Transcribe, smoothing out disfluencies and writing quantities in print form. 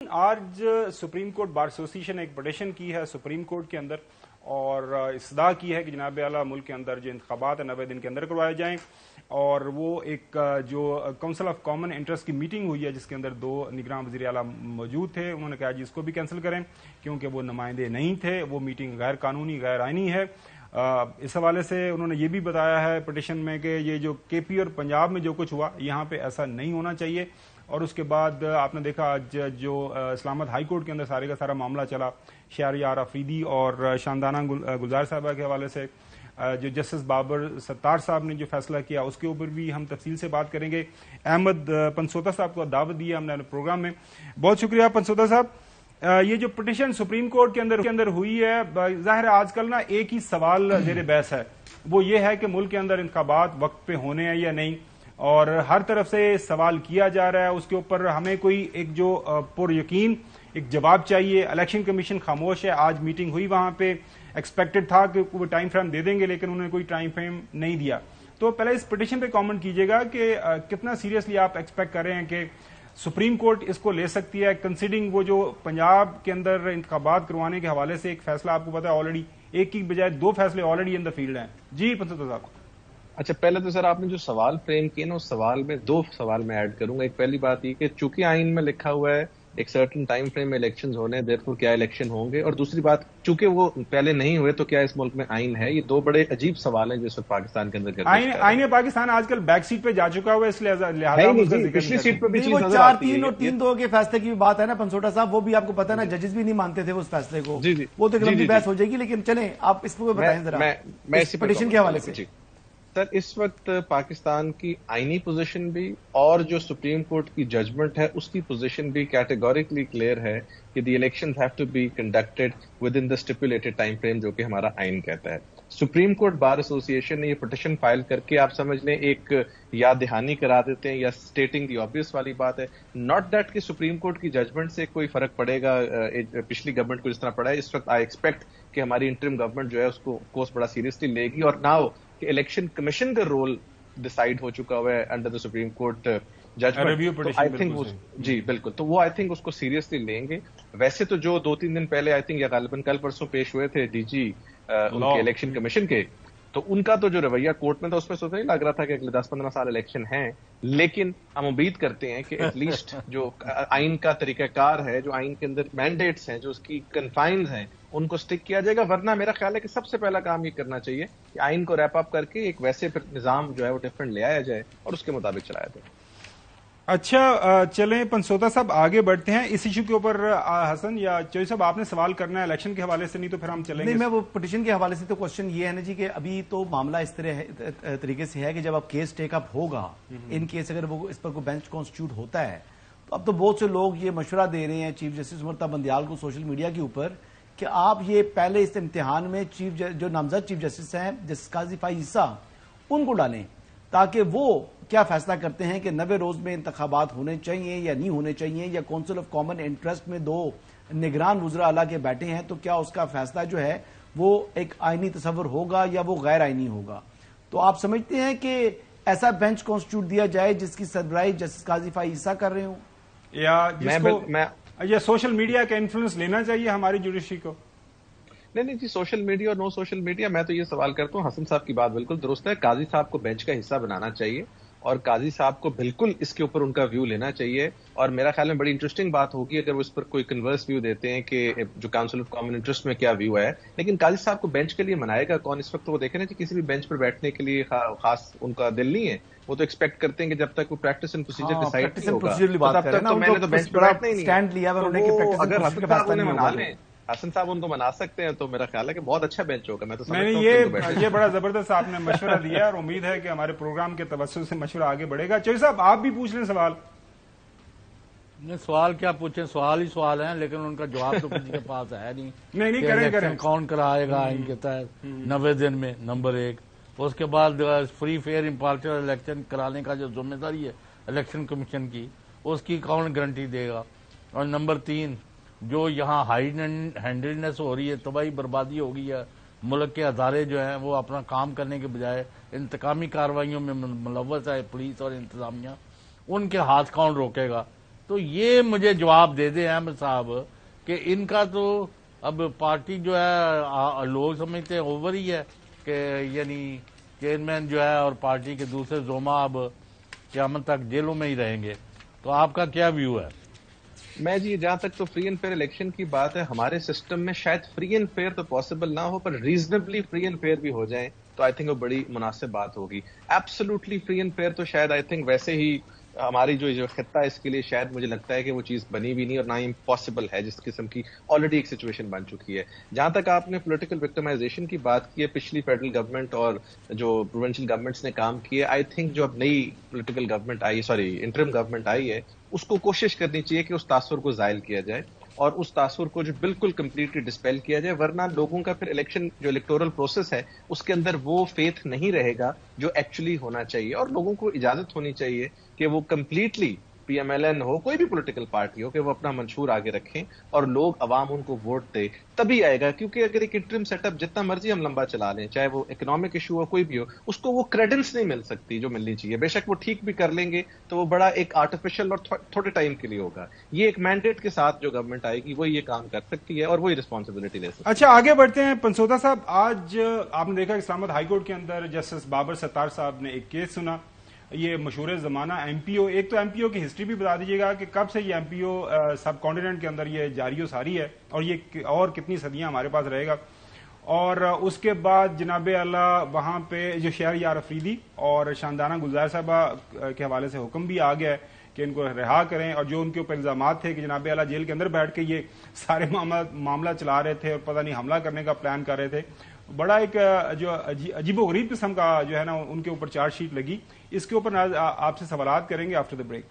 आज supreme court bar association ने एक पिटीशन की है सुप्रीम कोर्ट के अंदर और इस्तदा की है कि जनाब आला मुल्क के अंदर जो इंतखाबात 90 दिन के अंदर करवाए जाएं। और वो एक जो काउंसिल ऑफ कॉमन इंटरेस्ट की मीटिंग हुई है जिसके अंदर 2 निगरान वज़ीर आला मौजूद थे, उन्होंने कहा जी इसको भी कैंसिल करें क्योंकि वो नुमाइंदे नहीं थे, वो मीटिंग गैर कानूनी गैर आइनी है। इस हवाले से उन्होंने ये भी बताया है पिटीशन में कि ये जो केपी और पंजाब में जो कुछ हुआ यहाँ पे ऐसा नहीं होना चाहिए। और उसके बाद आपने देखा आज जो इस्लामाबाद हाई कोर्ट के अंदर सारे का सारा मामला चला शहरयार अफरीदी और शानदाना गुलजार साहबा के हवाले से, जो जस्टिस बाबर सत्तार साहब ने जो फैसला किया उसके ऊपर भी हम तफसील से बात करेंगे। अहमद पनसोदा साहब को दावत दी है हमने प्रोग्राम में, बहुत शुक्रिया पनसोदा साहब। ये जो पिटीशन सुप्रीम कोर्ट के अंदर हुई है, जाहिर है आजकल ना एक ही सवाल जेर बहस है, वो ये है कि मुल्क के अंदर इंतखाबात वक्त पे होने हैं या नहीं, और हर तरफ से सवाल किया जा रहा है। उसके ऊपर हमें कोई एक जो पुर यकीन एक जवाब चाहिए। इलेक्शन कमीशन खामोश है, आज मीटिंग हुई वहां पे, एक्सपेक्टेड था कि वो टाइम फ्रेम दे देंगे लेकिन उन्होंने कोई टाइम फ्रेम नहीं दिया। तो पहले इस पिटीशन पे कमेंट कीजिएगा कि कितना सीरियसली आप एक्सपेक्ट कर रहे हैं कि सुप्रीम कोर्ट इसको ले सकती है, कंसीडरिंग वो जो पंजाब के अंदर इंतखाबात करवाने के हवाले से एक फैसला आपको पता है ऑलरेडी, एक की बजाय 2 फैसले ऑलरेडी इन द फील्ड हैं। जी पंसोदा साहब। अच्छा, पहले तो सर आपने जो सवाल फ्रेम किए ना, उस सवाल में 2 सवाल मैं ऐड करूंगा। एक पहली बात ये कि चूंकि आइन में लिखा हुआ है एक सर्टेन टाइम फ्रेम में इलेक्शंस होने, देयरफॉर क्या इलेक्शन होंगे, और दूसरी बात चूंकि वो पहले नहीं हुए तो क्या इस मुल्क में आइन है। ये 2 बड़े अजीब सवाल हैं जो पाकिस्तान के अंदर आइन पाकिस्तान आजकल बैक सीट पे जा चुका हुआ है, इसलिए पिछली सीट पर भी 4-3 और 3-2 के फैसले की बात है ना पंसोटा साहब, वो भी आपको पता है ना, जजेस भी नहीं मानते थे उस फैसले को। वो तो लंबी बहस हो जाएगी, लेकिन चलें आप इस पर बताएं जरा मैं इस पिटीशन के हवाले से। सर, इस वक्त पाकिस्तान की आईनी पोजीशन भी और जो सुप्रीम कोर्ट की जजमेंट है उसकी पोजीशन भी कैटेगोरिकली क्लियर है कि the elections have to be conducted within the stipulated time frame जो कि हमारा आइन कहता है। सुप्रीम कोर्ट बार एसोसिएशन ने ये पिटीशन फाइल करके आप समझ लें एक याद दहानी करा देते हैं या स्टेटिंग दी ऑब्वियस वाली बात है। नॉट दैट कि सुप्रीम कोर्ट की जजमेंट से कोई फर्क पड़ेगा पिछली गवर्नमेंट को जिस तरह पड़ा है। इस वक्त आई एक्सपेक्ट कि हमारी इंटरिम गवर्नमेंट जो है उसको कोर्स बड़ा सीरियसली लेगी, और नाउ कि इलेक्शन कमीशन का रोल डिसाइड हो चुका हुआ है under the supreme court judgment. I think जी बिल्कुल, तो वो आई थिंक उसको सीरियसली लेंगे। वैसे तो जो 2-3 दिन पहले आई थिंक या गालिबन कल परसों पेश हुए थे डीजी उनके इलेक्शन कमीशन के, तो उनका तो जो रवैया कोर्ट में था उसमें तो नहीं लग रहा था कि अगले 10-15 साल इलेक्शन हैं, लेकिन हम उम्मीद करते हैं कि एटलीस्ट जो आइन का तरीकाकार है, जो आइन के अंदर मैंडेट्स हैं, जो उसकी कन्फाइंस हैं, उनको स्टिक किया जाएगा। वरना मेरा ख्याल है कि सबसे पहला काम ये करना चाहिए कि आइन को रैप अप करके एक वैसे निजाम जो है वो डिफरेंट ले आया जाए और उसके मुताबिक चलाया जाए। अच्छा, चलें पंसोदा साहब आगे बढ़ते हैं इस इशू के ऊपर। हसन या चौधरी साहब आपने सवाल करना है इलेक्शन के हवाले से, नहीं तो फिर हम चलेंगे। नहीं, मैं वो पिटीशन के हवाले से तो क्वेश्चन ये है ना जी कि अभी तो मामला इस तरह तरीके से है कि जब अब केस टेकअप होगा, इन केस अगर वो इस पर कोई बेंच कॉन्स्टिट्यूट होता है, तो अब तो बहुत से लोग ये मशवरा दे रहे हैं चीफ जस्टिस उमर बंदियाल को सोशल मीडिया के ऊपर कि आप ये पहले इस इम्तिहान में जो नामजद चीफ जस्टिस हैं जस्टिस काजी फाइज ईसा उनको डालें, ताकि वो क्या फैसला करते हैं कि 90 रोज में इंतखाबात होने चाहिए या नहीं होने चाहिए, या काउंसिल ऑफ कॉमन इंटरेस्ट में 2 निगरान वज़रा आला के बैठे हैं तो क्या उसका फैसला जो है वो एक आईनी तस्वर होगा या वो गैर आईनी होगा। तो आप समझते हैं कि ऐसा बेंच कॉन्स्टिट्यूट दिया जाए जिसकी सरबराही जस्टिस काजी फाइज ईसा कर रहे हो, या जिसको या सोशल मीडिया का इन्फ्लुएंस लेना चाहिए हमारी जुडिशरी को? नहीं जी, सोशल मीडिया और नो सोशल मीडिया, मैं तो ये सवाल करता हूँ, हसन साहब की बात बिल्कुल दुरुस्त है। काजी साहब को बेंच का हिस्सा बनाना चाहिए और काजी साहब को बिल्कुल इसके ऊपर उनका व्यू लेना चाहिए। और मेरा ख्याल में बड़ी इंटरेस्टिंग बात होगी अगर वो इस पर कोई कन्वर्स व्यू देते हैं कि जो काउंसिल ऑफ कॉमन इंटरेस्ट में क्या व्यू है। लेकिन काजी साहब को बेंच के लिए मनाएगा कौन इस वक्त? वो देखें ना कि किसी भी बेंच पर बैठने के लिए खास उनका दिल नहीं है। वो तो एक्सपेक्ट करते हैं कि जब तक वो प्रैक्टिस एंड प्रोसीजर डिसाइड नहीं होगा तब तक तो मैंने तो बेंच पर बैठना ही नहीं। स्टैंड लिया अगर हसन साहब उनको मना सकते हैं तो मेरा ख्याल है कि बहुत अच्छा बेंच होगा। मैं तो ये बड़ा जबरदस्त आपने मशवरा दिया और उम्मीद है कि हमारे प्रोग्राम के तवज्जुह से मशवरा आगे बढ़ेगा। चौधरी साहब आप भी पूछ लें सवाल। नहीं, सवाल क्या पूछे, सवाल ही सवाल हैं, लेकिन उनका जवाब तो किसी के पास है नहीं। करें कौन कराएगा आइन के तहत 90 दिन में, नंबर 1। उसके बाद फ्री फेयर इम्पार्शियल इलेक्शन कराने का जो जिम्मेदारी है इलेक्शन कमीशन की, उसकी कौन गारंटी देगा? और नंबर 3, जो यहाँ हाइड हैंडेडनेस हो रही है, तबाही बर्बादी हो गई है, मुल्क के अदारे जो हैं वो अपना काम करने के बजाय इंतकामी कार्रवाइयों में मुलव्वस है पुलिस और इंतजामिया, उनके हाथ कौन रोकेगा? تو یہ مجھے جواب دے دیں احمد صاحب کہ ان کا تو اب پارٹی جو ہے لوگ سمجھتے ہیں اوور ہی ہے کہ یعنی چیئرمین جو ہے اور پارٹی کے دوسرے زوما اب قیامت تک جیلوں میں ہی رہیں گے. تو آپ کا کیا ویو ہے؟ میں جی جہاں تک تو فری اینڈ فیئر الیکشن کی بات ہے، ہمارے سسٹم میں شاید فری اینڈ فیئر تو پاسبل نہ ہو، پر ریزنیبلی فری اینڈ فیئر بھی ہو جائیں تو آئی تھنک وہ بڑی مناسب بات ہوگی. ایبسولوٹلی فری اینڈ فیئر تو شاید آئی تھنک ویسے ہی ہماری جو خطہ ہے اس کے لیے شاید مجھے لگتا ہے کہ وہ چیز بنی بھی نہیں اور نہ ہی پاسبل ہے، جس قسم کی آلریڈی ایک سچویشن بن چکی ہے. جہاں تک آپ نے پولیٹیکل وکٹمائزیشن کی بات کی ہے، پچھلی فیڈرل گورنمنٹ اور جو پروونشل گورنمنٹس نے کام کیے، آئی تھنک جو اب نئی پولیٹیکل گورنمنٹ آئی، انٹرم گورنمنٹ آئی ہے، اس کو کوشش کرنی چاہیے کہ اس تاثر کو زائل کیا جائے اور اس تاثر کو جو بالکل کمپلیٹلی ڈسپیل کیا جائے، ورنہ لوگوں کا پھر الیکشن جو الیکٹورل پروسیس ہے اس کے اندر وہ فیتھ نہیں رہے گا جو ایکچولی ہونا چاہیے. اور لوگوں کو اجازت ہونی چاہیے کہ وہ completely P M L N ہو، کوئی بھی پولیٹیکل پارٹی ہو، کہ وہ اپنا منشور آگے رکھیں اور لوگ عوام ان کو ووٹ دے، تبھی آئے گا. کیونکہ اگر ایک انٹرم سیٹ اپ جتنا مرضی ہم لمبا چلا لیں، چاہے وہ اکنامک ایشو ہو کوئی بھی ہو، اس کو وہ کریڈنس نہیں مل سکتی جو ملنی چاہیے. بے شک وہ ٹھیک بھی کر لیں گے تو وہ بڑا ایک آرٹیفیشل اور تھوڑے ٹائم کے لیے ہوگا. یہ ایک مینڈیٹ کے ساتھ جو گورنمنٹ آئے گی وہ یہ کام کر سکتی ہے اور وہی رسپانسبلٹی لے سکتی ہے. اچھا آگے بڑھتے ہیں. پنسوتا صاحب، آج آپ نے دیکھا اسلام آباد ہائی کورٹ کے اندر جسٹس بابر ستار صاحب نے ایک کیس سنا. یہ مشہور زمانہ ایم پی او، ایک تو ایم پی او کی ہسٹری بھی بتا دیجیے گا کہ کب سے یہ ایم پی او سب کانٹیننٹ کے اندر یہ جاری و ساری ہے اور یہ اور کتنی صدیاں ہمارے پاس رہے گا. اور اس کے بعد جناب اعلیٰ وہاں پہ جو شہر یار افریدی اور شاندانہ گلزار صاحبہ کے حوالے سے حکم بھی آ گیا ہے کہ ان کو رہا کریں، اور جو ان کے اوپر الزامات تھے کہ جناب اعلیٰ جیل کے اندر بیٹھ کے یہ سارے معاملہ چلا رہے تھے اور پتہ نہیں حملہ کرنے کا پلان کر رہے تھے. بڑا ایک جو عجیب و غریب قسم کا جو ہے نا ان کے اوپر چارج شیٹ لگی. اس کے اوپر آپ سے سوالات کریں گے آفٹر دا بریک.